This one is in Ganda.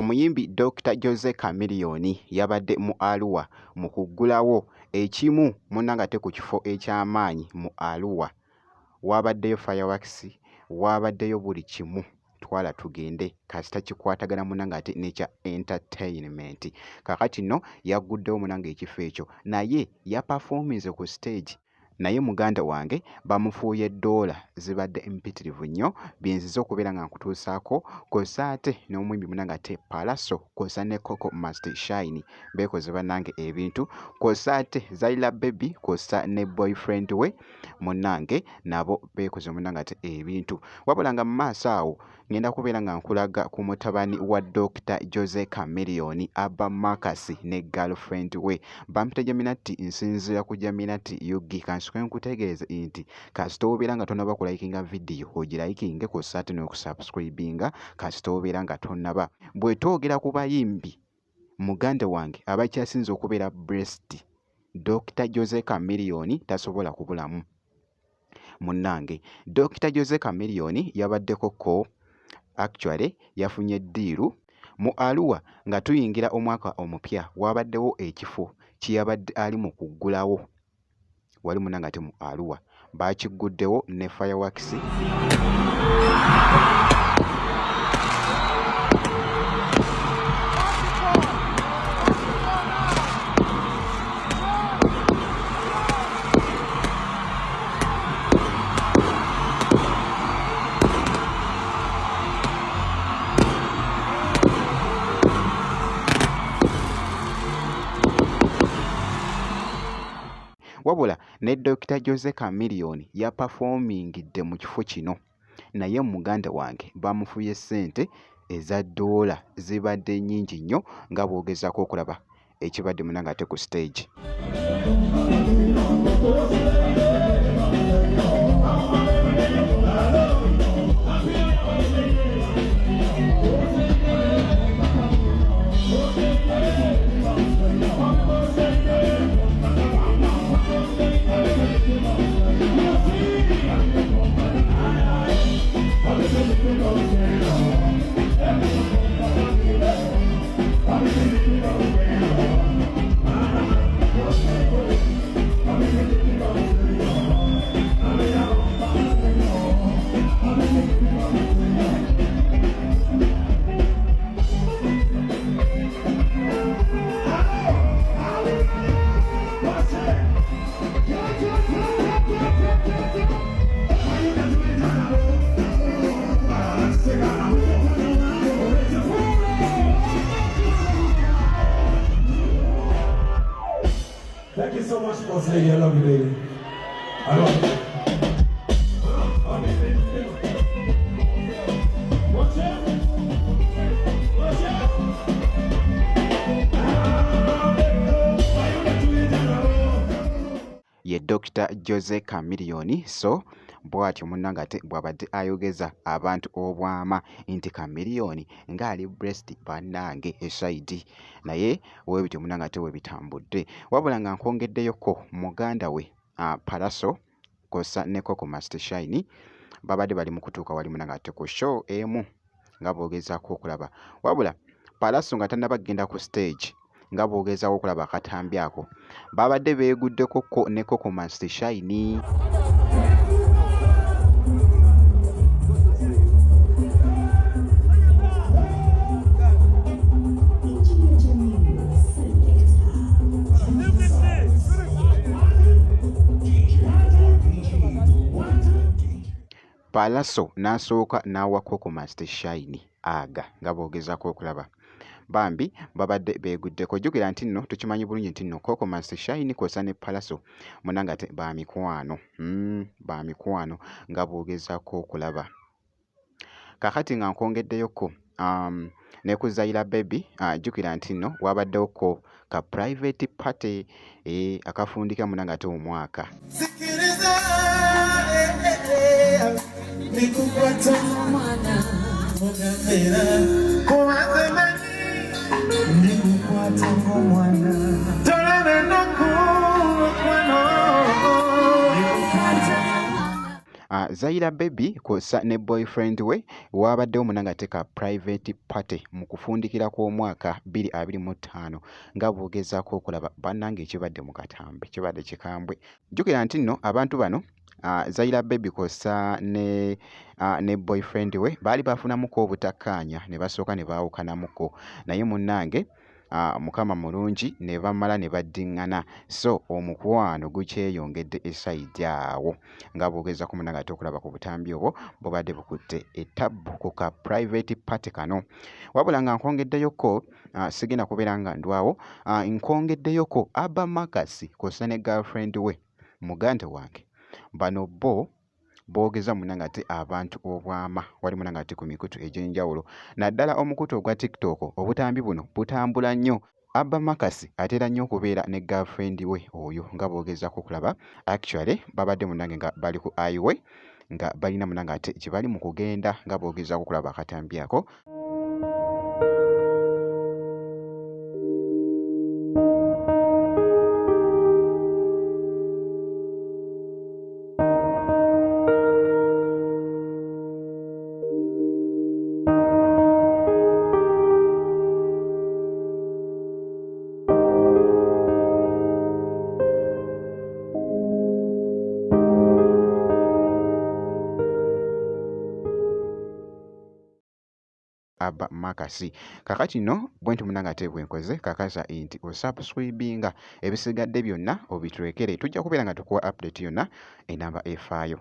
omuyimbi Dr. Jose Chameleone yabadde mu Arua mu kuggulawo ekimu munnanga ate ku kifo eky'amaanyi mu Arua. Wabaddeyo fireworks, wabaddeyo buli kimu. Twala tugende kasita kikwatagana munnanga ate n'ekya entertainment. Kakati nno yagguddewo munnanga ekifo ekyo naye yaperforminze ku stage. Naye muganda wange bamufuuye $, zibadde mpitirivu nnyo byinziza okubeera nga nkutuusaako kw'ossa ate n'omwimbi munnanga ate Pallaso kw'ossa ne Coco Must Shine beekoze bannange ebintu kw'ossa ate Zaila Baby kw'ossa ne boyfriend we munnange nabo beekoze munnanga ate ebintu. Wabula nga mu maaso awo ngenda kubeera nga nkulaga ku mutabani wa Dr. Jose Chameleone Abba Marcus ne girlfriend we bampita Jaminati nsinzira ku Jaminati Yugi kansuke nkutegeeze nti kasita obeera nga tonnaba kulayikinga vidiyo ogirayikinge kw'ossa ate n'okusubscribinga kasita obeera nga tonnaba. Bwe twogera ku bayimbi muganda wange abakyasinze okubeera blessed, Dr. Jose Chameleone tasobola kubulamu munnange. Dr. Jose Chameleone yabaddeko ko actually yafunye ddiiru mu Arua nga tuyingira omwaka omupya. Wabaddewo ekifo kiyabadde ali mu kuggulawo wali munnanga ate mu Arua bakigguddewo ne fireworks. Wabula ne Dr. Jose Chameleone yaperformingidde mu kifo kino naye muganda wange bamufuye ssente eza $, zibadde nnyingi nnyo nga bw'ogezaako okulaba ekibadde munnanga ate ku stage. Thank you so much, boss lady. I love you, lady. I love you. Ye Dr. Jose Chameleone. So bw'atyo munnanga ate bw'abadde ayogeza abantu obwama nti Chameleone ng'ali blessed bannange esayidi naye weebityo munnanga ate weebitambudde. Wabula nga nkwongeddeyoko muganda we Pallaso kw'ossa ne Coco Must Shine babadde bali mu kutuuka wali munnanga ate ku show emu nga bw'ogezaako okulaba. Wabula Pallaso nga tannaba kugenda ku stage nga bw'ogezaako okulaba akatambi ako babadde beeguddeko ne Coco Must Shine. Pallaso n'asooka n'awa Coco Must Shine aga nga bw'ogezaako okulaba. Bambi babadde beeguddeko. Jjukira nti nno tukimanyi bulungi nti nno Coco Must Shine kw'ossa ne Pallaso munnanga ate bamikwano bamikwano nga bw'ogezaako okulaba. Kakati nga nkwongeddeyoko ne ku Zaila Baby jjukira nti nno wabaddewoko ka private party akafundika munnanga ate omwaka. Zaira Baby kw'ossa ne boyfriend we waabaddewo munna ng'ate ka private party mu kufundikira kw'omwaka 2025 nga bw'ogezaako okulaba bannange ekibadde mu katambe kibadde kikambwe. Jjukira nti nno abantu bano Zaira Baby kw'ossa ne boyfriend we baali bafunamuko obutakkaanya ne basooka ne baawukanamuko naye munnange Mukama mulungi ne bamala ne baddiŋŋana, so omukwano gukyeyongedde esayidi awo nga bw'ogezaako munna ng'ate okulaba ku butambi obwo bubadde bukutte ettabbu ku ka private party kano. Wabula nga nkongeddeyoko sigenda kubeera nga ndwawo, nkongeddeyoko Abba Makasi kw'ossa ne girlfriend we muganda wange. Bano boogeza munna ng'ate abantu obwama wali munna ng'ate ku mikutu egy'enjawulo naddala omukutu ogwa TikTok obutambi buno butambula nnyo. Abba Makasi atera nnyo okubeera ne girlfriend we oyo nga bw'ogezaako okulaba actually babadde munnange nga bali ku highway nga balina munna ng'ate gye bali mu kugenda nga bw'ogezaako okulaba akatambi ako. Abba Makasi kakati nno bwe nti munna ng'ate bwenkoze kakaza nti osubscribinga ebisigadde byonna obitwekere tujja kubeera nga tukuwa update yonna enamba efaayo.